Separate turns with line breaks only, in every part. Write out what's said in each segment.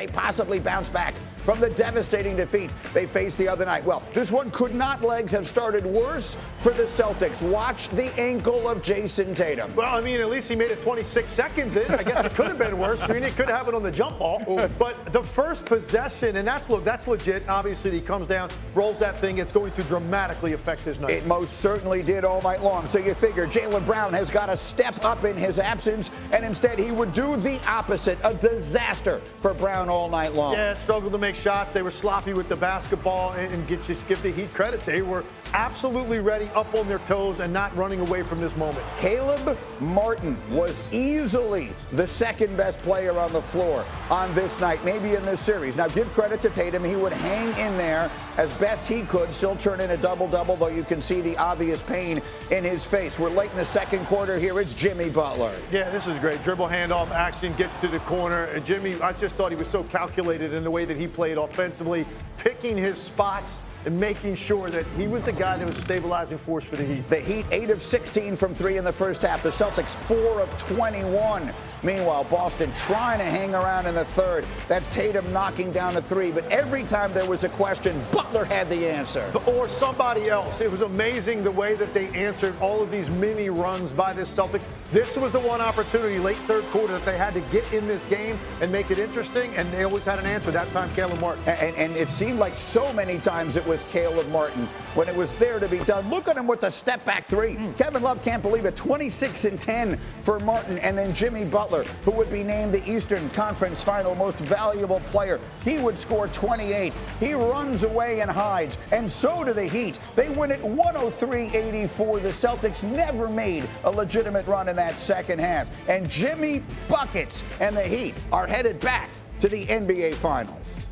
they possibly bounce back from the devastating defeat they faced the other night? Well, this one could not, legs, have started worse for the Celtics. Watch the ankle of Jason Tatum.
Well, I mean, at least he made it 26 seconds in. I guess it could have been worse. I mean, it could have happened on the jump ball. But the first possession, and that's legit. Obviously, he comes down, rolls that thing. It's going to dramatically affect his night.
It most certainly did all night long. So you figure Jaylen Brown has got to step up in his absence, and instead he would do the opposite. A disaster for Brown all night long.
Yeah, struggled to make shots. They were sloppy with the basketball, and just give the Heat credit. They were absolutely ready, up on their toes, and not running away from this moment.
Caleb Martin was easily the second best player on the floor on this night, maybe in this series. Now, give credit to Tatum. He would hang in there as best he could, still turn in a double-double, though you can see the obvious pain in his face. We're late in the second quarter here. It's Jimmy Butler.
Yeah, this is great. Dribble handoff action, gets to the corner. And Jimmy, I just thought he was so calculated in the way that he played offensively, picking his spots and making sure that he was the guy that was a stabilizing force for the Heat.
The Heat 8 of 16 from 3 in the first half. The Celtics 4 of 21. Meanwhile, Boston trying to hang around in the third. That's Tatum knocking down the 3. But every time there was a question, Butler had the answer.
Or somebody else. It was amazing the way that they answered all of these mini runs by this Celtics. This was the one opportunity late third quarter that they had to get in this game and make it interesting, and they always had an answer. That time, Caleb Martin.
And it seemed like so many times it was Caleb Martin when it was there to be done. Look at him with the step-back 3. Kevin Love can't believe it. 26 and 10 for Martin. And then Jimmy Butler, who would be named the Eastern Conference Final Most Valuable Player. He would score 28. He runs away and hides. And so do the Heat. They win it 103-84. The Celtics never made a legitimate run in that second half. And Jimmy Buckets and the Heat are headed back to the NBA Finals.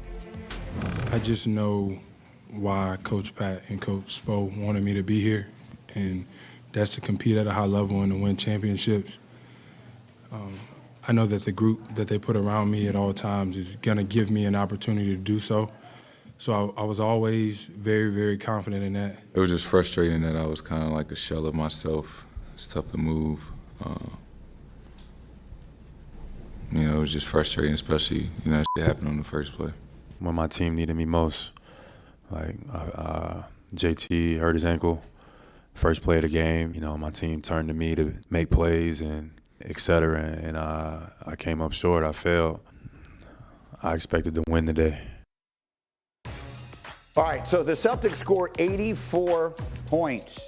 I just know why Coach Pat and Coach Spo wanted me to be here, and that's to compete at a high level and to win championships. I know that the group that they put around me at all times is going to give me an opportunity to do so. So I was always very, very confident in that.
It was just frustrating that I was kind of like a shell of myself. It's tough to move. It was just frustrating, especially, that shit happened on the first play.
When my team needed me most, JT hurt his ankle, first play of the game. My team turned to me to make plays and et cetera, and I came up short. I failed. I expected to win today.
All right, so the Celtics scored 84 points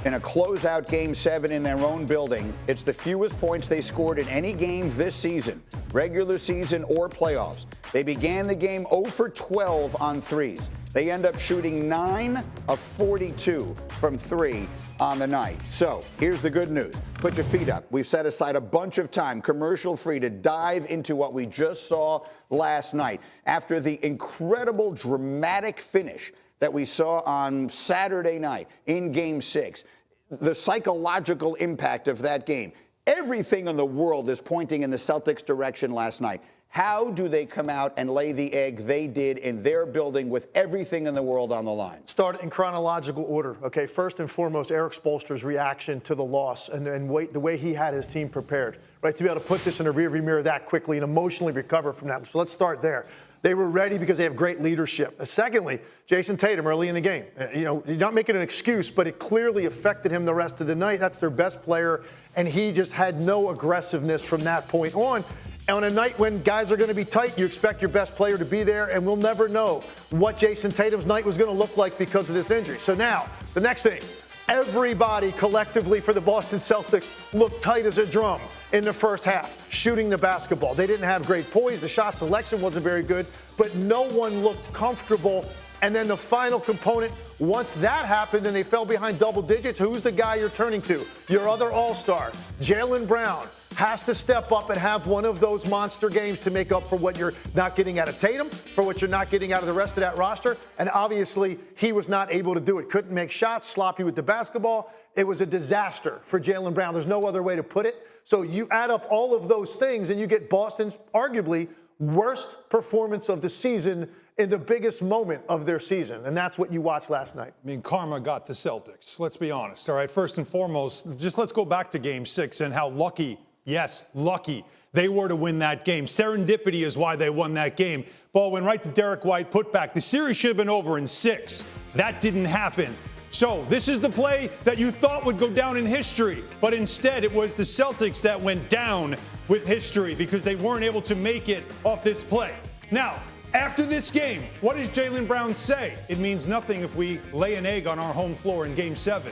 in a closeout Game 7 in their own building. It's the fewest points they scored in any game this season, regular season or playoffs. They began the game 0 for 12 on threes. They end up shooting 9 of 42 from 3 on the night. So here's the good news. Put your feet up. We've set aside a bunch of time, commercial-free, to dive into what we just saw last night. After the incredible, dramatic finish that we saw on Saturday night in Game 6, the psychological impact of that game, everything in the world is pointing in the Celtics' direction last night. How do they come out and lay the egg they did in their building with everything in the world on the line?
Start in chronological order. Okay, first and foremost, Eric Spoelstra's reaction to the loss and the way he had his team prepared, right, to be able to put this in a rearview mirror that quickly and emotionally recover from that. So let's start there. They were ready because they have great leadership. Secondly, Jason Tatum early in the game. You're not making an excuse, but it clearly affected him the rest of the night. That's their best player, and he just had no aggressiveness from that point on. On a night when guys are going to be tight, you expect your best player to be there, and we'll never know what Jason Tatum's night was going to look like because of this injury. So now, the next thing, everybody collectively for the Boston Celtics looked tight as a drum in the first half, shooting the basketball. They didn't have great poise. The shot selection wasn't very good, but no one looked comfortable. And then the final component, once that happened and they fell behind double digits, who's the guy you're turning to? Your other all-star, Jaylen Brown, has to step up and have one of those monster games to make up for what you're not getting out of Tatum, for what you're not getting out of the rest of that roster. And obviously, he was not able to do it. Couldn't make shots, sloppy with the basketball. It was a disaster for Jaylen Brown. There's no other way to put it. So you add up all of those things and you get Boston's arguably worst performance of the season in the biggest moment of their season. And that's what you watched last night.
I mean, karma got the Celtics. Let's be honest. All right, first and foremost, just let's go back to Game 6 and how lucky, yes, lucky, they were to win that game. Serendipity is why they won that game. Ball went right to Derek White, put back. The series should have been over in 6. That didn't happen. So this is the play that you thought would go down in history, but instead it was the Celtics that went down with history because they weren't able to make it off this play. Now, after this game, what does Jaylen Brown say? It means nothing if we lay an egg on our home floor in Game 7.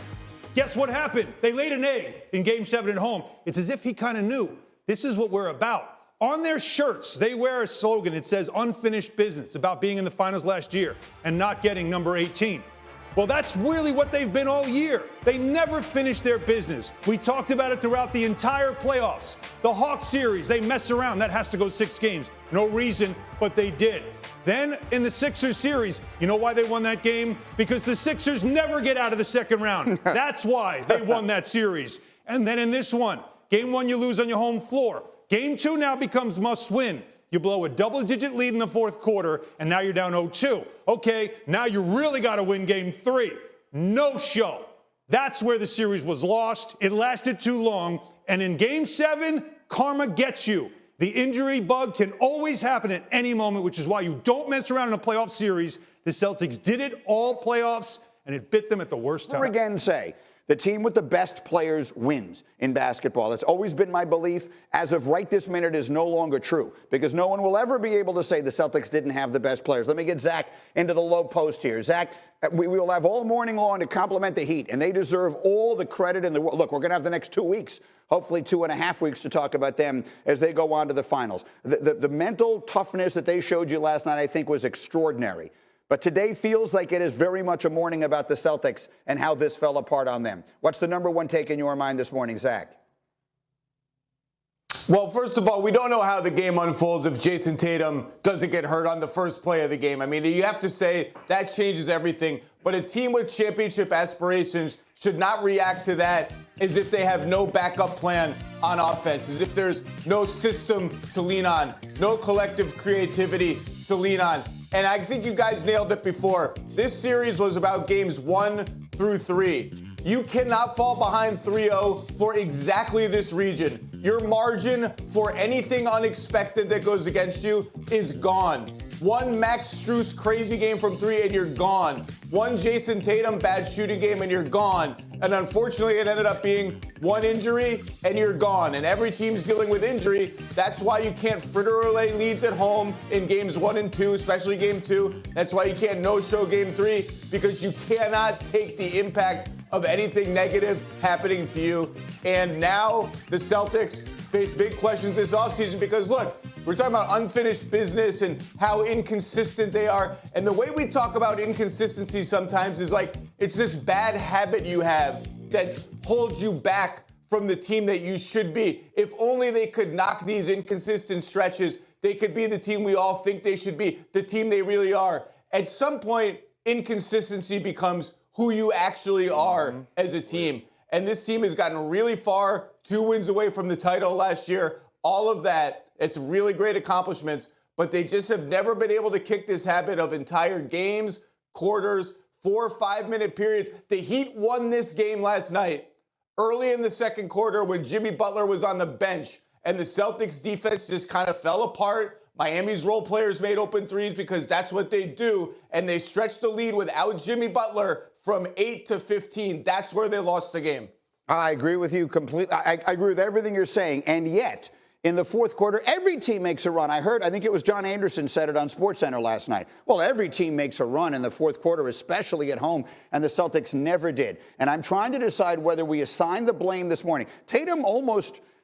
Guess what happened? They laid an egg in Game 7 at home. It's as if he kind of knew. This is what we're about. On their shirts, they wear a slogan. It says unfinished business. It's about being in the finals last year and not getting number 18. Well, that's really what they've been all year. They never finish their business. We talked about it throughout the entire playoffs. The Hawks series, they mess around. That has to go 6 games. No reason, but they did. Then in the Sixers series, you know why they won that game? Because the Sixers never get out of the second round. That's why they won that series. And then in this one, Game 1 you lose on your home floor. Game 2 now becomes must win. You blow a double-digit lead in the fourth quarter, and now you're down 0-2. Okay, now you really got to win Game 3. No show. That's where the series was lost. It lasted too long. And in Game 7, karma gets you. The injury bug can always happen at any moment, which is why you don't mess around in a playoff series. The Celtics did it all playoffs, and it bit them at the worst time.
Again, say the team with the best players wins in basketball. That's always been my belief. As of right this minute, is no longer true because no one will ever be able to say the Celtics didn't have the best players. Let me get Zach into the low post here. Zach, we will have all morning long to compliment the Heat, and they deserve all the credit in the world. Look, we're going to have the next 2 weeks, hopefully 2.5 weeks to talk about them as they go on to the finals. The mental toughness that they showed you last night, I think, was extraordinary. But today feels like it is very much a morning about the Celtics and how this fell apart on them. What's the number one take in your mind this morning, Zach?
Well, first of all, we don't know how the game unfolds if Jason Tatum doesn't get hurt on the first play of the game. I mean, you have to say that changes everything. But a team with championship aspirations should not react to that as if they have no backup plan on offense, as if there's no system to lean on, no collective creativity to lean on. And I think you guys nailed it before. This series was about games 1 through 3. You cannot fall behind 3-0 for exactly this region. Your margin for anything unexpected that goes against you is gone. One Max Strus crazy game from 3 and you're gone. One Jason Tatum bad shooting game and you're gone. And unfortunately, it ended up being one injury and you're gone. And every team's dealing with injury. That's why you can't fritter-relay leads at home in games 1 and 2, especially game 2. That's why you can't no-show game 3, because you cannot take the impact of anything negative happening to you. And now the Celtics face big questions this offseason because, look, we're talking about unfinished business and how inconsistent they are. And the way we talk about inconsistency sometimes is like it's this bad habit you have that holds you back from the team that you should be. If only they could knock these inconsistent stretches, they could be the team we all think they should be, the team they really are. At some point, inconsistency becomes who you actually are as a team. And this team has gotten really far, 2 wins away from the title last year. All of that, it's really great accomplishments, but they just have never been able to kick this habit of entire games, quarters, 4 or 5 minute periods. The Heat won this game last night early in the second quarter when Jimmy Butler was on the bench and the Celtics defense just kind of fell apart. Miami's role players made open threes because that's what they do, and they stretched the lead without Jimmy Butler from 8 to 15. That's where they lost the game.
I agree with you completely. I agree with everything you're saying, and yet in the fourth quarter, every team makes a run. I think it was John Anderson said it on SportsCenter last night. Well, every team makes a run in the fourth quarter, especially at home, and the Celtics never did. And I'm trying to decide whether we assign the blame this morning. Tatum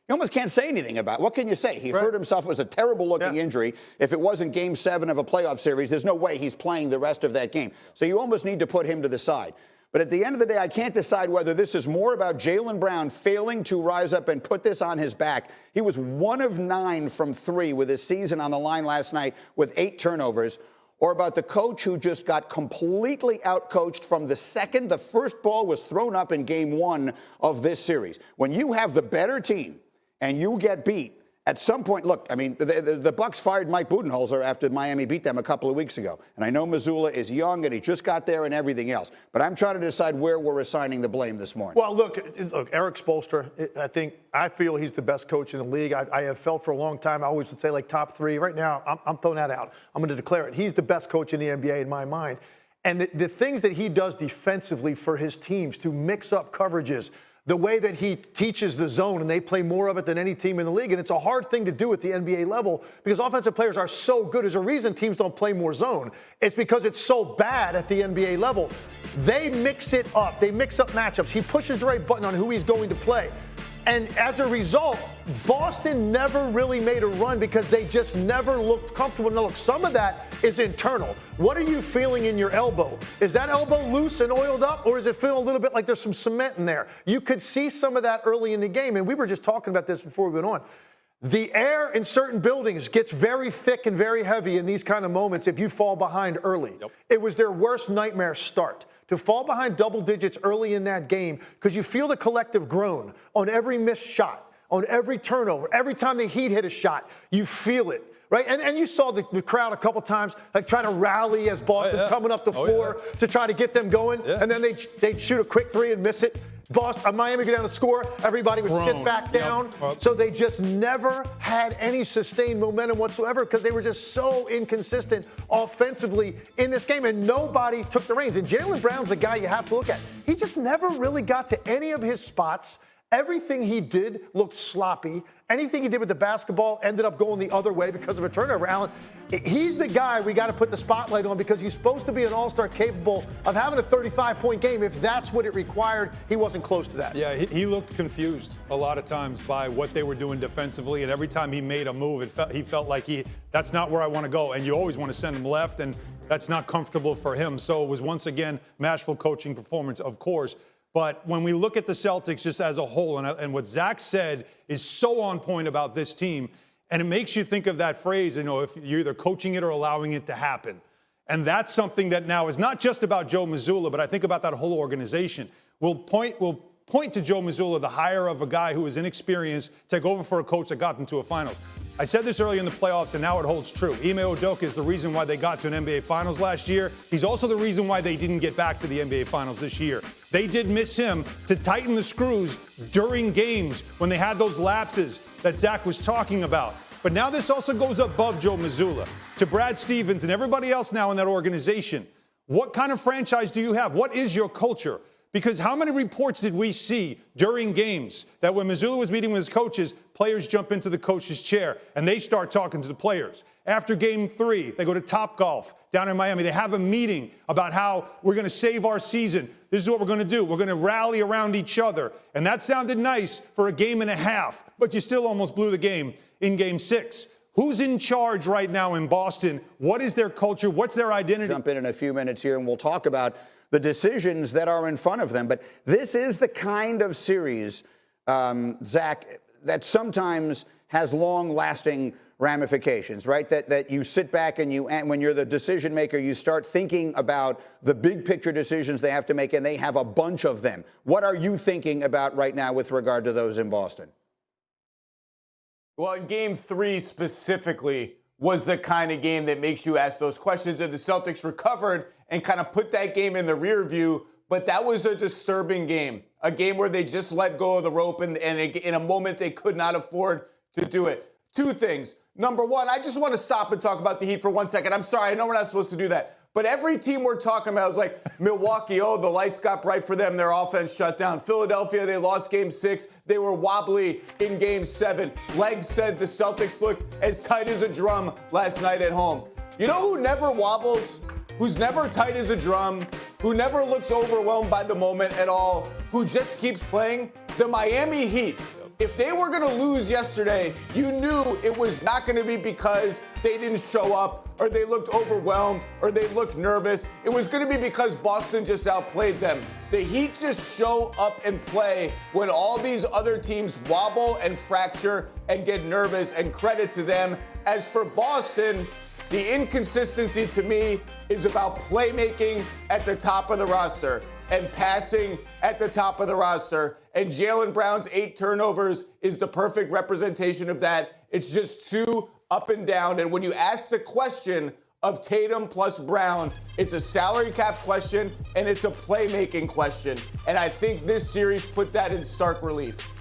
you almost can't say anything about it. What can you say? He hurt himself. It was a terrible-looking injury. If it wasn't Game 7 of a playoff series, there's no way he's playing the rest of that game. So you almost need to put him to the side. But at the end of the day, I can't decide whether this is more about Jaylen Brown failing to rise up and put this on his back. He was 1 of 9 from 3 with his season on the line last night with 8 turnovers, or about the coach who just got completely outcoached from the second the first ball was thrown up in Game 1 of this series. When you have the better team and you get beat, At some point, look, I mean, the Bucks fired Mike Budenholzer after Miami beat them a couple of weeks ago. And I know Mazzulla is young and he just got there and everything else. But I'm trying to decide where we're assigning the blame this morning.
Well, look, Eric Spoelstra, I feel he's the best coach in the league. I have felt for a long time, I always would say like top 3. Right now, I'm throwing that out. I'm going to declare it. He's the best coach in the NBA in my mind. And the things that he does defensively for his teams to mix up coverages, the way that he teaches the zone, and they play more of it than any team in the league. And it's a hard thing to do at the NBA level because offensive players are so good. There's a reason teams don't play more zone. It's because it's so bad at the NBA level. They mix it up. They mix up matchups. He pushes the right button on who he's going to play. And as a result, Boston never really made a run because they just never looked comfortable. Now, look, some of that is internal. What are you feeling in your elbow? Is that elbow loose and oiled up, or is it feeling a little bit like there's some cement in there? You could see some of that early in the game, and we were just talking about this before we went on. The air in certain buildings gets very thick and very heavy in these kind of moments if you fall behind early. Yep. It was their worst nightmare start. To fall behind double digits early in that game because you feel the collective groan on every missed shot, on every turnover, every time the Heat hit a shot, you feel it, right? And you saw the crowd a couple times like trying to rally as Boston's coming up the floor to try to get them going, and then they'd shoot a quick 3 and miss it. Miami go down to score, everybody would sit back down. Yep. So they just never had any sustained momentum whatsoever because they were just so inconsistent offensively in this game, and nobody took the reins. And Jaylen Brown's the guy you have to look at. He just never really got to any of his spots. Everything he did looked sloppy. Anything he did with the basketball ended up going the other way because of a turnover. Alan, he's the guy we got to put the spotlight on because he's supposed to be an all-star capable of having a 35-point game. If that's what it required, he wasn't close to that.
Yeah, he looked confused a lot of times by what they were doing defensively, and every time he made a move, he felt like that's not where I want to go, and you always want to send him left, and that's not comfortable for him. So it was once again masterful coaching performance, of course. But when we look at the Celtics just as a whole, and what Zach said is so on point about this team, and it makes you think of that phrase, if you're either coaching it or allowing it to happen. And that's something that now is not just about Joe Mazzulla, but I think about that whole organization. We'll point to Joe Mazzulla, the hire of a guy who is inexperienced, take over for a coach that got them to a finals. I said this early in the playoffs, and now it holds true. Ime Udoka is the reason why they got to an NBA Finals last year. He's also the reason why they didn't get back to the NBA Finals this year. They did miss him to tighten the screws during games when they had those lapses that Zach was talking about. But now this also goes above Joe Mazzulla to Brad Stevens and everybody else now in that organization. What kind of franchise do you have? What is your culture? Because how many reports did we see during games that when Mazzulla was meeting with his coaches, players jump into the coach's chair and they start talking to the players? After game 3, they go to Topgolf down in Miami. They have a meeting about how we're going to save our season. This is what we're going to do. We're going to rally around each other. And that sounded nice for a game and a half, but you still almost blew the game in game 6. Who's in charge right now in Boston? What is their culture? What's their identity?
Jump in a few minutes here and we'll talk about the decisions that are in front of them. But this is the kind of series, Zach, that sometimes has long-lasting ramifications, right? That you sit back and when you're the decision maker, you start thinking about the big picture decisions they have to make, and they have a bunch of them. What are you thinking about right now with regard to those in Boston?
Well, in game 3 specifically was the kind of game that makes you ask those questions, and the Celtics recovered and kind of put that game in the rear view. But that was a disturbing game, a game where they just let go of the rope and in a moment they could not afford to do it. 2 things. Number 1, I just want to stop and talk about the Heat for 1 second. I'm sorry, I know we're not supposed to do that. But every team we're talking about is like Milwaukee, the lights got bright for them, their offense shut down. Philadelphia, they lost game 6. They were wobbly in game 7. Leg said the Celtics looked as tight as a drum last night at home. You know who never wobbles? Who's never tight as a drum? Who never looks overwhelmed by the moment at all? Who just keeps playing? The Miami Heat. If they were going to lose yesterday, you knew it was not going to be because they didn't show up or they looked overwhelmed or they looked nervous. It was going to be because Boston just outplayed them. The Heat just show up and play when all these other teams wobble and fracture and get nervous, and credit to them. As for Boston, the inconsistency to me is about playmaking at the top of the roster and passing at the top of the roster. And Jaylen Brown's 8 turnovers is the perfect representation of that. It's just too up and down. And when you ask the question of Tatum plus Brown, it's a salary cap question and it's a playmaking question. And I think this series put that in stark relief.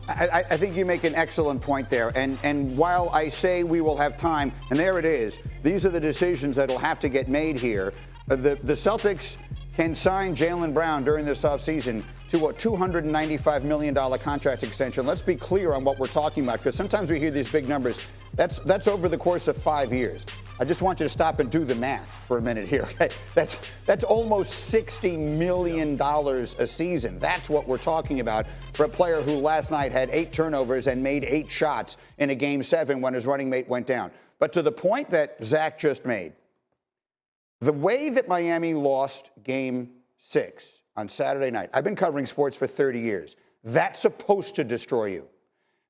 I think you make an excellent point there. And while I say we will have time, and there it is, these are the decisions that will have to get made here. The Celtics can sign Jaylen Brown during this offseason to a $295 million contract extension. Let's be clear on what we're talking about, because sometimes we hear these big numbers. That's over the course of 5 years. I just want you to stop and do the math for a minute here. Okay? That's almost $60 million a season. That's what we're talking about for a player who last night had 8 turnovers and made 8 shots in a Game 7 when his running mate went down. But to the point that Zach just made, the way that Miami lost Game 6 on Saturday night, I've been covering sports for 30 years. That's supposed to destroy you.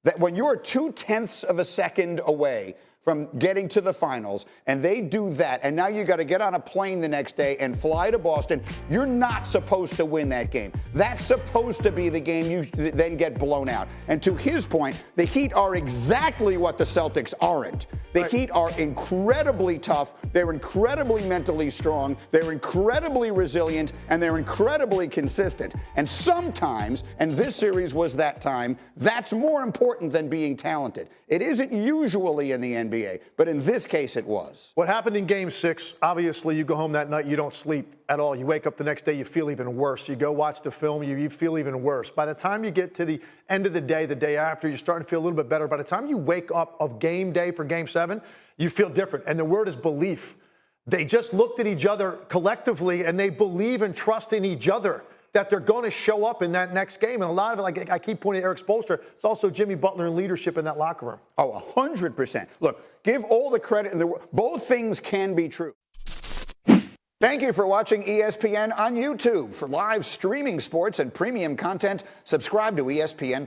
That when you're 0.2 of a second away from getting to the finals, and they do that, and now you got to get on a plane the next day and fly to Boston, you're not supposed to win that game. That's supposed to be the game you then get blown out. And to his point, the Heat are exactly what the Celtics aren't. The Heat are incredibly tough, they're incredibly mentally strong, they're incredibly resilient, and they're incredibly consistent. And sometimes, and this series was that time, that's more important than being talented. It isn't usually in the NBA, but in this case it was.
What happened in Game 6, obviously you go home that night, you don't sleep at all. You wake up the next day, you feel even worse. You go watch the film, you feel even worse. By the time you get to the end of the day after, you're starting to feel a little bit better. By the time you wake up of game day for Game 7, you feel different. And the word is belief. They just looked at each other collectively, and they believe and trust in each other that they're going to show up in that next game. And a lot of it, like I keep pointing to Eric Spoelstra, it's also Jimmy Butler and leadership in that locker room.
Oh, 100%. Look, give all the credit in the world. Both things can be true. Thank you for watching ESPN on YouTube. For live streaming sports and premium content, subscribe to ESPN+.